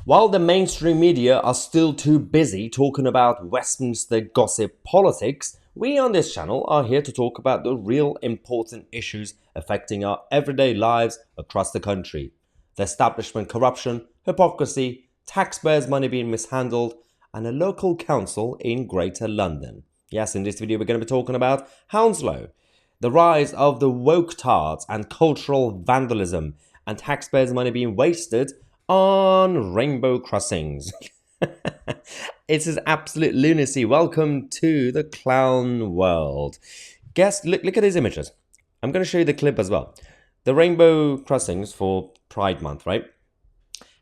While the mainstream media are still too busy talking about Westminster gossip politics, we on this channel are here to talk about the real important issues affecting our everyday lives across the country. The establishment corruption, hypocrisy, taxpayers' money being mishandled, and a local council in Greater London. Yes, in this video we're going to be talking about Hounslow, the rise of the woke tards and cultural vandalism, and taxpayers' money being wasted on rainbow crossings. It is absolute lunacy. Welcome to the clown world. Guess, look at these images. I'm going to show you the clip as well. The rainbow crossings for Pride Month, right?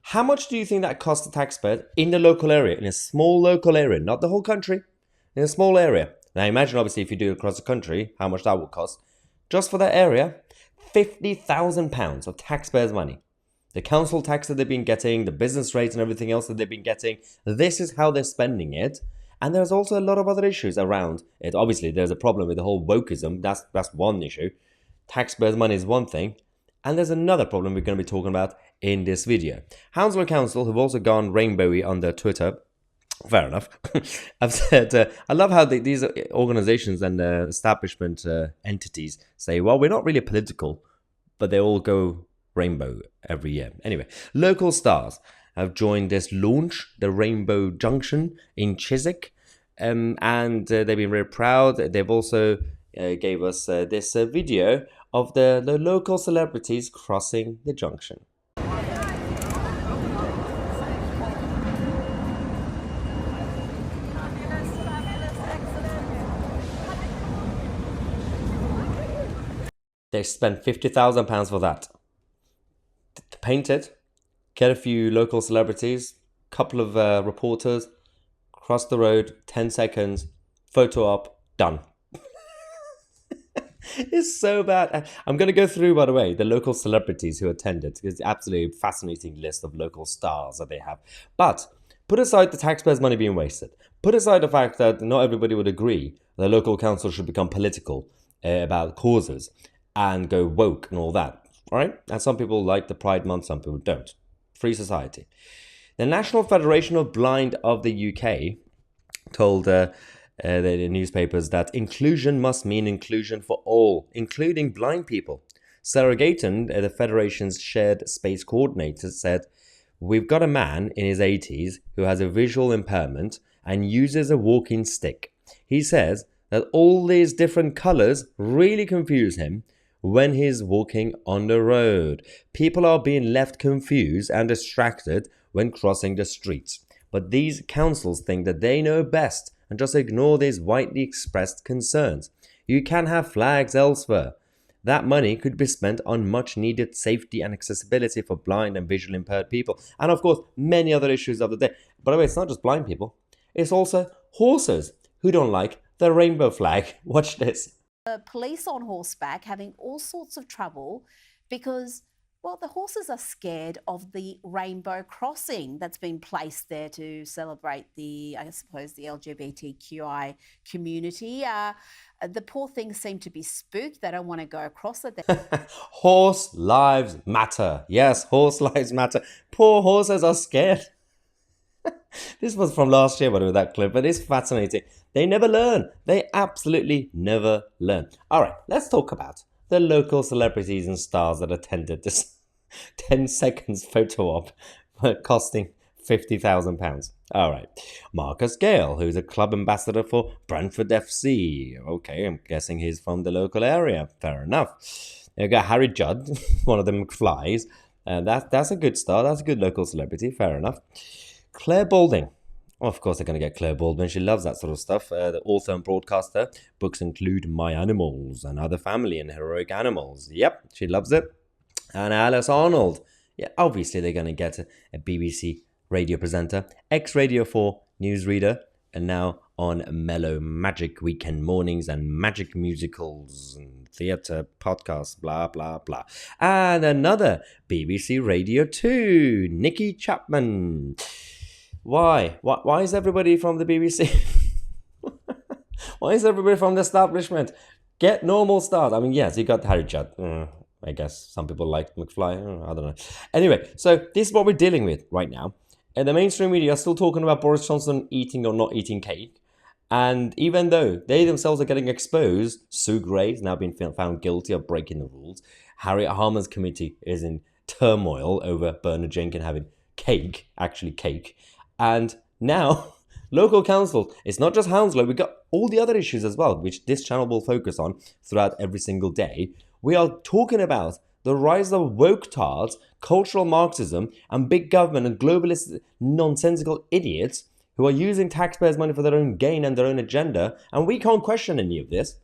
How much do you think that costs the taxpayer in the local area, in a small local area, not the whole country, in a small area? Now imagine, obviously, if you do it across the country, how much that would cost. Just for that area, £50,000 of taxpayers' money. The council tax that they've been getting, the business rates and everything else that they've been getting, this is how they're spending it. And there's also a lot of other issues around it. Obviously, there's a problem with the whole wokeism. That's one issue. Taxpayers' money is one thing. And there's another problem we're going to be talking about in this video. Hounslow Council have also gone rainbowy on their Twitter. Fair enough. I've said, I love how these organizations and establishment entities say, well, we're not really political, but they all go rainbow every year. Anyway, local stars have joined this launch, the Rainbow Junction in Chiswick, and they've been very proud. They've also gave us this video of the local celebrities crossing the junction. They spent £50,000 for that. To paint it, get a few local celebrities, couple of reporters, cross the road, 10 seconds, photo op, done. It's so bad. I'm going to go through, by the way, the local celebrities who attended. It's absolutely fascinating list of local stars that they have. But put aside the taxpayers' money being wasted. Put aside the fact that not everybody would agree the local council should become political about causes and go woke and all that. All right? And some people like the Pride Month, some people don't. Free society. The National Federation of Blind of the UK told the newspapers that inclusion must mean inclusion for all, including blind people. Sarah Gayton, the Federation's shared space coordinator, said, "We've got a man in his 80s who has a visual impairment and uses a walking stick. He says that all these different colours really confuse him when he's walking on the road. People are being left confused and distracted when crossing the streets. But these councils think that they know best and just ignore these widely expressed concerns. You can have flags elsewhere. That money could be spent on much needed safety and accessibility for blind and visually impaired people." And of course, many other issues of the day. By the way, it's not just blind people. It's also horses who don't like the rainbow flag. Watch this. Police on horseback having all sorts of trouble because, well, the horses are scared of the rainbow crossing that's been placed there to celebrate the, I suppose, the LGBTQI community. The poor things seem to be spooked. They don't want to go across it. Horse lives matter. Yes, horse lives matter. Poor horses are scared. This was from last year, whatever that clip, but it's fascinating. They never learn. They absolutely never learn. All right, let's talk about the local celebrities and stars that attended this 10 seconds photo op costing £50,000. All right. Marcus Gale, who's a club ambassador for Brentford FC. Okay, I'm guessing he's from the local area. Fair enough. You got Harry Judd, one of them flies. That's a good star. That's a good local celebrity. Fair enough. Claire Balding. Of course, they're going to get Claire Baldwin. She loves that sort of stuff. The author and broadcaster. Books include My Animals and Other Family and Heroic Animals. Yep, she loves it. And Alice Arnold. Yeah, obviously they're going to get a BBC radio presenter, ex-Radio 4 newsreader, and now on Mellow Magic weekend mornings and magic musicals and theatre podcasts, blah, blah, blah. And another BBC Radio 2, Nikki Chapman. Why? Why is everybody from the BBC? Why is everybody from the establishment? Get normal stars. I mean, yes, you got Harry Judd. I guess some people like McFly. I don't know. Anyway, so this is what we're dealing with right now. And the mainstream media are still talking about Boris Johnson eating or not eating cake. And even though they themselves are getting exposed, Sue Gray has now been found guilty of breaking the rules. Harriet Harman's committee is in turmoil over Bernard Jenkins having cake, actually cake. And now, local council, it's not just Hounslow, we've got all the other issues as well, which this channel will focus on throughout every single day. We are talking about the rise of woke tards, cultural Marxism, and big government and globalist nonsensical idiots who are using taxpayers' money for their own gain and their own agenda, and we can't question any of this.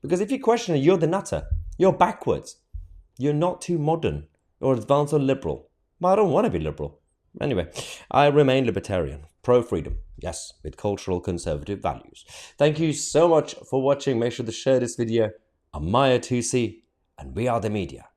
Because if you question it, you're the nutter. You're backwards. You're not too modern or advanced or liberal. But I don't want to be liberal. Anyway, I remain libertarian, pro-freedom, yes, with cultural conservative values. Thank you so much for watching. Make sure to share this video. I'm Mahyar Tousi, and we are the media.